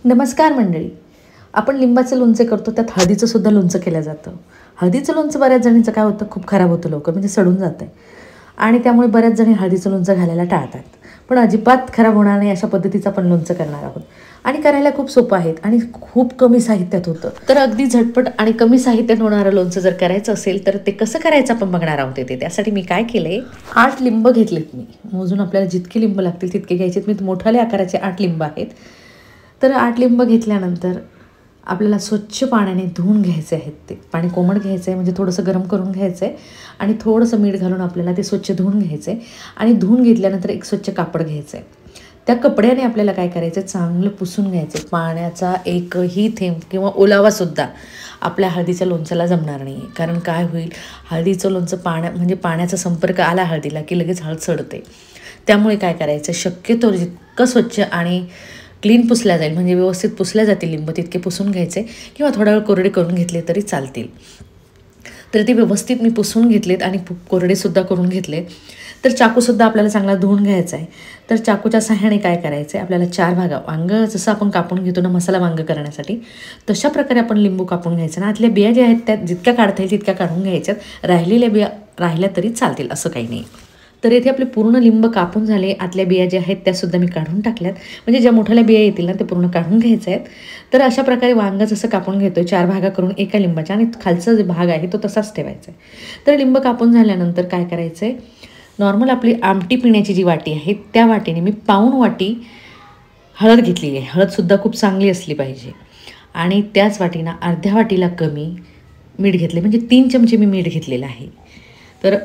नमस्कार मंडळी. आपण लिंबाचं लोणचं करतो, त्यात हळदीचं सुद्धा लोणचं केलं जातं. हळदीचं लोणचं बऱ्याच जणींचं काय होतं, खूप खराब होतं लवकर, म्हणजे सडून जातं आणि त्यामुळे बऱ्याच जणी हळदीचं लोणचं घालायला टाळतात. पण अजिबात खराब होणार नाही अशा पद्धतीचं आपण लोणचं करणार आहोत आणि करायला खूप सोपं आहेत आणि खूप कमी साहित्यात होतं. तर अगदी झटपट आणि कमी साहित्यात होणारं लोणचं जर करायचं असेल तर ते कसं करायचं आपण बघणार आहोत. त्यासाठी मी काय केलं आहे, 8 लिंब घेतलेत. मी मोजून आपल्याला जितके लिंब लागतील तितके घ्यायचेत. मी मोठाल्या आकाराचे 8 लिंब आहेत. तर 8 लिंब घेतल्यानंतर आपल्याला स्वच्छ पाण्याने धुवून घ्यायचे आहेत. ते पाणी कोमट घ्यायचं आहे, म्हणजे थोडंसं गरम करून घ्यायचं आहे आणि थोडंसं मीठ घालून आपल्याला ते स्वच्छ धुवून घ्यायचं आहे. आणि धुवून घेतल्यानंतर एक स्वच्छ कापड घ्यायचं आहे. त्या कपड्याने आपल्याला काय करायचं आहे, चांगलं पुसून घ्यायचं आहे. पाण्याचा एकही थेंब किंवा ओलावासुद्धा आपल्या हळदीच्या लोणच्याला जमणार नाही आहे. कारण काय होईल, हळदीचं लोणचं पाण्याचा संपर्क आला हळदीला की लगेच हळद सडते. त्यामुळे काय करायचं, शक्यतो जितकं स्वच्छ आणि क्लीन पुसल्या जाईल, म्हणजे व्यवस्थित पुसल्या जातील लिंब, तितके पुसून घ्यायचे किंवा थोडा वेळ कोरडे करून घेतले तरी चालतील. तर ते व्यवस्थित मी पुसून घेतलेत आणि कोरडेसुद्धा करून घेतले. तर चाकूसुद्धा आपल्याला चांगला धुवून घ्यायचा आहे. तर चाकूच्या सहाय्याने काय करायचं आहे, आपल्याला 4 भागा वांग जसं आपण कापून घेतो ना मसाला वांग करण्यासाठी, तशा प्रकारे आपण लिंबू कापून घ्यायचं ना. आतल्या बिया ज्या आहेत त्या जितक्या काढता येईल तितक्या काढून घ्यायच्यात. राहिलेल्या बिया राहिल्या तरी चालतील, असं काही नाही. तर येथे आपले पूर्ण लिंब कापून झाले. आतल्या बिया ज्या आहेत त्यासुद्धा मी काढून टाकल्यात, म्हणजे ज्या मोठ्याल्या बिया येतील ना ते पूर्ण काढून घ्यायच्या आहेत. तर अशा प्रकारे वांग जसं कापून घेतो 4 भागा करून एका लिंबाच्या, आणि खालचा जो भाग आहे तो तसाच ठेवायचा आहे. तर लिंब कापून झाल्यानंतर काय करायचं आहे, नॉर्मल आपली आमटी पिण्याची जी वाटी आहे त्या वाटीने मी पाऊण वाटी हळद घेतलेली आहे. हळदसुद्धा खूप चांगली असली पाहिजे. आणि त्याच वाटीनं अर्ध्या वाटीला कमी मीठ घेतले, म्हणजे 3 चमचे मी मीठ घेतलेलं आहे. तर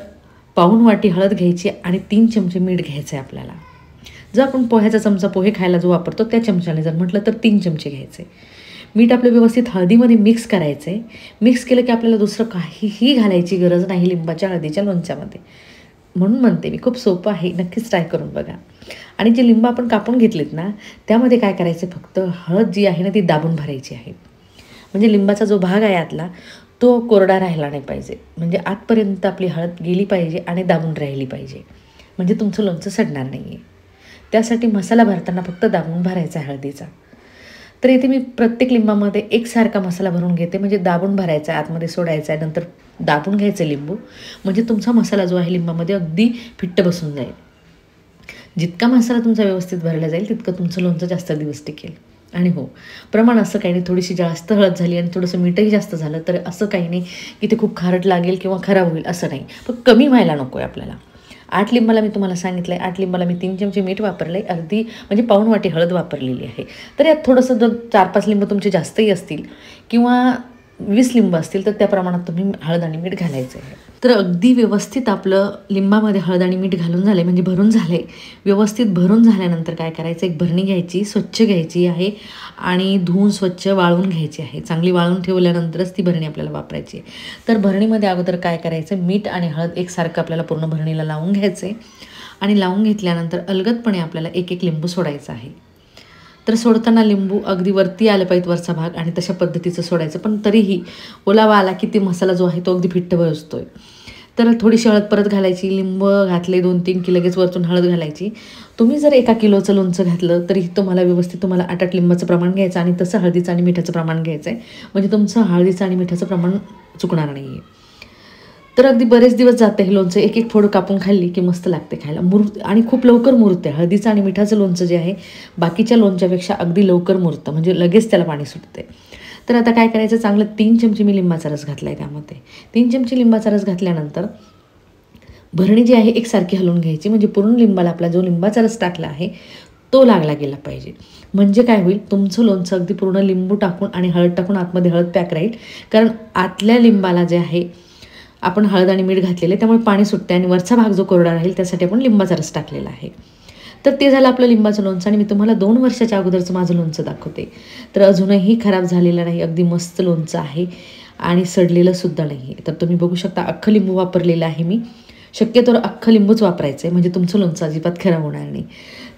पाऊण वाटी हळद घ्यायची आणि 3 चमचे मीठ घ्यायचं आहे आपल्याला. जर आपण पोह्याचा चमचा पोहे खायला जो वापरतो त्या चमच्याने जर म्हटलं तर 3 चमचे घ्यायचे. मीठ आपलं व्यवस्थित हळदीमध्ये मिक्स करायचं आहे. मिक्स केलं की आपल्याला दुसरं काहीही घालायची गरज नाही लिंबाच्या हळदीच्या लोणच्यामध्ये. म्हणून म्हणते मी, खूप सोपं आहे, नक्कीच ट्राय करून बघा. आणि जे लिंब आपण कापून घेतलेत ना त्यामध्ये काय करायचं, फक्त हळद जी आहे ना ती दाबून भरायची आहे. म्हणजे लिंबाचा जो भाग आहे आतला तो कोरडा राहिला नाही पाहिजे, म्हणजे आतपर्यंत आपली हळद गेली पाहिजे आणि दाबून राहिली पाहिजे, म्हणजे तुमचं लोणचं सडणार नाही आहे. त्यासाठी मसाला भरताना फक्त दाबून भरायचा आहे हळदीचा. तर इथे मी प्रत्येक लिंबामध्ये एकसारखा मसाला भरून घेते, म्हणजे दाबून भरायचा आहे, आतमध्ये सोडायचा आहे, नंतर दाबून घ्यायचं लिंबू, म्हणजे तुमचा मसाला जो आहे लिंबामध्ये अगदी फिट्ट बसून जाईल. जितका मसाला तुमचा व्यवस्थित भरला जाईल तितकं तुमचं लोणचं जास्त दिवस टिकेल. आणि हो, प्रमाण असं काही नाही, थोडीशी जास्त हळद झाली आणि थोडंसं मीठही जास्त झालं तर असं काही नाही की ते खूप खारट लागेल किंवा खराब होईल, असं नाही. पण कमी व्हायला नको आहे आपल्याला. 8 लिंबाला मी तुम्हाला सांगितलं आहे, 8 लिंबाला मी 3 चमचे मीठ वापरलं आहे, अर्धी म्हणजे पाऊण वाटी हळद वापरलेली आहे. तर यात थोडंसं जर 4-5 लिंब तुमचे जास्तही असतील किंवा 20 लिंब असतील तर त्या प्रमाणात तुम्ही हळद आणि मीठ घालायचं आहे. तर अगदी व्यवस्थित आपलं लिंबामध्ये हळद आणि मीठ घालून झालं, म्हणजे भरून झाले. व्यवस्थित भरून झाल्यानंतर काय करायचं, एक भरणी घ्यायची, स्वच्छ घ्यायची आहे आणि धुवून स्वच्छ वाळवून घ्यायची आहे. चांगली वाळवून ठेवल्यानंतरच ती भरणी आपल्याला वापरायची आहे. तर भरणीमध्ये अगोदर काय करायचं, मीठ आणि हळद एकसारखं आपल्याला पूर्ण भरणीला लावून घ्यायचं आहे. आणि लावून घेतल्यानंतर अलगदपणे आपल्याला एक लिंबू सोडायचा आहे. तर सोडताना लिंबू अगदी वरती आलं पाहिजे, वरचा भाग, आणि तशा पद्धतीचं सोडायचं. पण तरीही ओलावा आला की ती मसाला जो आहे तो अगदी फिट्ट बसतोय. तर थोडीशी हळद परत घालायची. लिंब घातले 2-3 की लगेच वरतून हळद घालायची. तुम्ही जर 1 किलोचं लोणचं घातलं तरी तुम्हाला व्यवस्थित 8 लिंबाचं प्रमाण घ्यायचं आणि तसं हळदीचं आणि मिठाचं प्रमाण घ्यायचं आहे, म्हणजे तुमचं हळदीचं आणि मिठाचं प्रमाण चुकणार नाही आहे. तर अगदी बरेच दिवस जातं हे लोणचं. एक फोड कापून खाल्ली की मस्त लागते खायला, आणि खूप लवकर मुरते. हळदीचं आणि मिठाचं लोणचं जे आहे बाकीच्या लोणच्यापेक्षा अगदी लवकर मुरतं, म्हणजे लगेच त्याला पाणी सुटते. तर आता काय करायचं, चांगलं 3 चमचे मी लिंबाचा रस घातला आहे त्यामध्ये. 3 चमचे लिंबाचा रस घातल्यानंतर भरणी जी आहे एकसारखी हलवून घ्यायची, म्हणजे पूर्ण लिंबाला आपला जो लिंबाचा रस टाकला आहे तो लागला गेला पाहिजे. म्हणजे काय होईल, तुमचं लोणचं अगदी पूर्ण लिंबू टाकून आणि हळद टाकून आतमध्ये हळद पॅक राहील. कारण आतल्या लिंबाला जे आहे आपण हळद आणि मीठ घातलेले त्यामुळे पाणी सुटते आणि वरचा भाग जो कोरडा राहील त्यासाठी आपण लिंबाचा रस टाकलेला आहे. तर ते झालं आपलं लिंबाचं लोणचं. आणि मी तुम्हाला 2 वर्षाच्या अगोदरचं माझं लोणचं दाखवते. तर अजूनही खराब झालेलं नाही, अगदी मस्त लोणचं आहे आणि सडलेलं सुद्धा नाही आहे. तर तुम्ही बघू शकता, अख्खं लिंबू वापरलेलं आहे मी. शक्यतो अख्खं लिंबूच वापरायचं आहे, म्हणजे तुमचं लोणचं अजिबात खराब होणार नाही.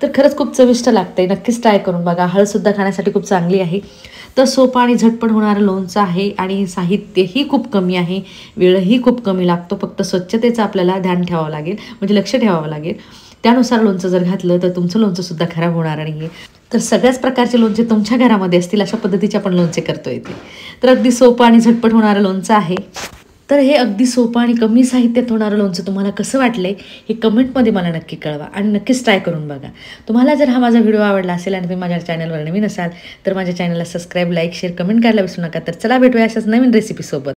तर खरंच खूप चविष्ट लागतं आहे, नक्कीच ट्राय करून बघा. हळदसुद्धा खाण्यासाठी खूप चांगली आहे. तर सोपं आणि झटपट होणारं लोणचं आहे आणि साहित्यही खूप कमी आहे, वेळही खूप कमी लागतो. फक्त स्वच्छतेचं आपल्याला ध्यान ठेवावं लागेल, म्हणजे लक्ष ठेवावं लागेल. त्यानुसार लोणचं जर घातलं तर तुमचं लोणचंसुद्धा खराब होणार नाही आहे. तर सगळ्याच प्रकारचे लोणचे तुमच्या घरामध्ये असतील अशा पद्धतीचे आपण लोणचे करतो इथे. तर अगदी सोपं आणि झटपट होणारं लोणचं आहे. तर हे अगदी सोपं आणि कमी साहित्यात होणारं लोणचं तुम्हाला कसं वाटलंय हे कमेंटमध्ये मला नक्की कळवा आणि नक्कीच ट्राय करून बघा. तुम्हाला जर हा माझा व्हिडिओ आवडला असेल आणि तुम्ही माझ्या चॅनलवर नवीन असाल तर माझ्या चॅनलला सबस्क्राईब, लाईक, शेअर, कमेंट करायला विसरू नका. तर चला भेटूया अशाच नवीन रेसिपीसोबत.